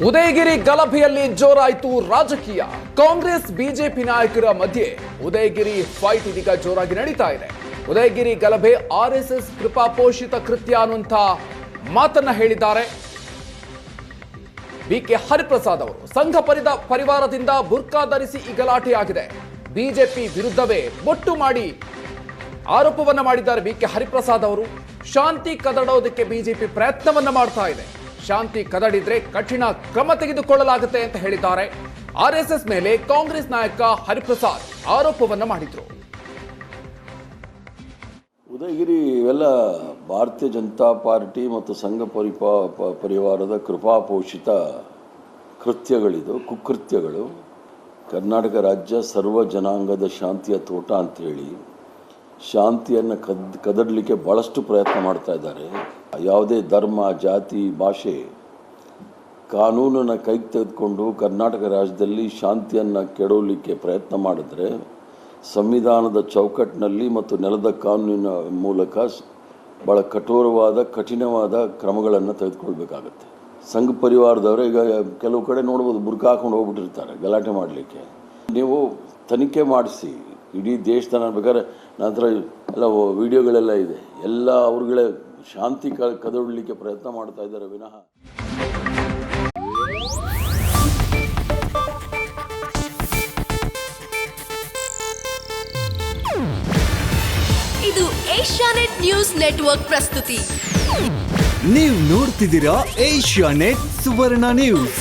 ಉದಯಗಿರಿ ಗಲಭೆಯಲ್ಲಿ ಜೋರಾಯಿತು ರಾಜಕೀಯ. ಕಾಂಗ್ರೆಸ್ ಬಿಜೆಪಿ ನಾಯಕರ ಮಧ್ಯೆ ಉದಯಗಿರಿ ಫೈಟ್ ಇದೀಗ ಜೋರಾಗಿ ನಡೀತಾ ಇದೆ. ಉದಯಗಿರಿ ಗಲಭೆ ಆರ್ಎಸ್ಎಸ್ ಕೃಪಾಪೋಷಿತ ಕೃತ್ಯ ಅನ್ನುವಂಥ ಮಾತನ್ನ ಹೇಳಿದ್ದಾರೆ ಬಿಕೆ ಹರಿಪ್ರಸಾದ್ ಅವರು. ಸಂಘ ಪರಿವಾರದಿಂದ ಬುರ್ಕಾ ಧರಿಸಿ ಈ ಗಲಾಟೆಯಾಗಿದೆ. ಬಿಜೆಪಿ ವಿರುದ್ಧವೇ ಬೊಟ್ಟು ಮಾಡಿ ಆರೋಪವನ್ನ ಮಾಡಿದ್ದಾರೆ ಬಿಕೆ ಹರಿಪ್ರಸಾದ್ ಅವರು. ಶಾಂತಿ ಕದಡೋದಕ್ಕೆ ಬಿಜೆಪಿ ಪ್ರಯತ್ನವನ್ನ ಮಾಡ್ತಾ ಇದೆ. ಶಾಂತಿ ಕದಡಿದ್ರೆ ಕಠಿಣ ಕ್ರಮ ತೆಗೆದುಕೊಳ್ಳಲಾಗುತ್ತೆ ಅಂತ ಹೇಳಿದ್ದಾರೆ. ಆರ್ಎಸ್ಎಸ್ ಮೇಲೆ ಕಾಂಗ್ರೆಸ್ ನಾಯಕ ಹರಿಪ್ರಸಾದ್ ಆರೋಪವನ್ನ ಮಾಡಿದ್ರು. ಉದಯಗಿರಿ ಇವೆಲ್ಲ ಭಾರತೀಯ ಜನತಾ ಪಾರ್ಟಿ ಮತ್ತು ಸಂಘ ಪರಿವಾರದ ಕೃಪಾಪೋಷಿತ ಕೃತ್ಯಗಳಿದು, ಕುಕೃತ್ಯಗಳು. ಕರ್ನಾಟಕ ರಾಜ್ಯ ಸರ್ವ ಜನಾಂಗದ ಶಾಂತಿಯ ತೋಟ ಅಂಥೇಳಿ ಶಾಂತಿಯನ್ನು ಕದಡಲಿಕ್ಕೆ ಭಾಳಷ್ಟು ಪ್ರಯತ್ನ ಮಾಡ್ತಾ ಇದ್ದಾರೆ. ಯಾವುದೇ ಧರ್ಮ, ಜಾತಿ, ಭಾಷೆ ಕಾನೂನನ್ನು ಕೈಗೆ ತೆಗೆದುಕೊಂಡು ಕರ್ನಾಟಕ ರಾಜ್ಯದಲ್ಲಿ ಶಾಂತಿಯನ್ನು ಕೆಡವಲಿಕ್ಕೆ ಪ್ರಯತ್ನ ಮಾಡಿದ್ರೆ ಸಂವಿಧಾನದ ಚೌಕಟ್ಟಿನಲ್ಲಿ ಮತ್ತು ನೆಲದ ಕಾನೂನಿನ ಮೂಲಕ ಭಾಳ ಕಠಿಣವಾದ ಕ್ರಮಗಳನ್ನು ತೆಗೆದುಕೊಳ್ಬೇಕಾಗತ್ತೆ. ಸಂಘ ಪರಿವಾರದವರು ಈಗ ಕೆಲವು ಕಡೆ ನೋಡ್ಬೋದು, ಬುರ್ಕಾ ಹಾಕೊಂಡು ಹೋಗ್ಬಿಟ್ಟಿರ್ತಾರೆ ಗಲಾಟೆ ಮಾಡಲಿಕ್ಕೆ. ನೀವು ತನಿಖೆ ಮಾಡಿಸಿ, ಇಡೀ ದೇಶದ ಬೇಕಾದ್ರೆ ನಂತರ ಎಲ್ಲ ವಿಡಿಯೋಗಳೆಲ್ಲ ಇದೆ, ಎಲ್ಲ ಅವ್ರುಗಳೇ ಶಾಂತಿ ಕದಡಲಿಕ್ಕೆ ಪ್ರಯತ್ನ ಮಾಡ್ತಾ ಇದ್ದಾರೆ ವಿನಃ. ಇದು ಏಷ್ಯಾನೆಟ್ ನ್ಯೂಸ್ ನೆಟ್ವರ್ಕ್ ಪ್ರಸ್ತುತಿ. ನೀವು ನೋಡ್ತಿದ್ದೀರಾ ಏಷ್ಯಾನೆಟ್ ಸುವರ್ಣ ನ್ಯೂಸ್.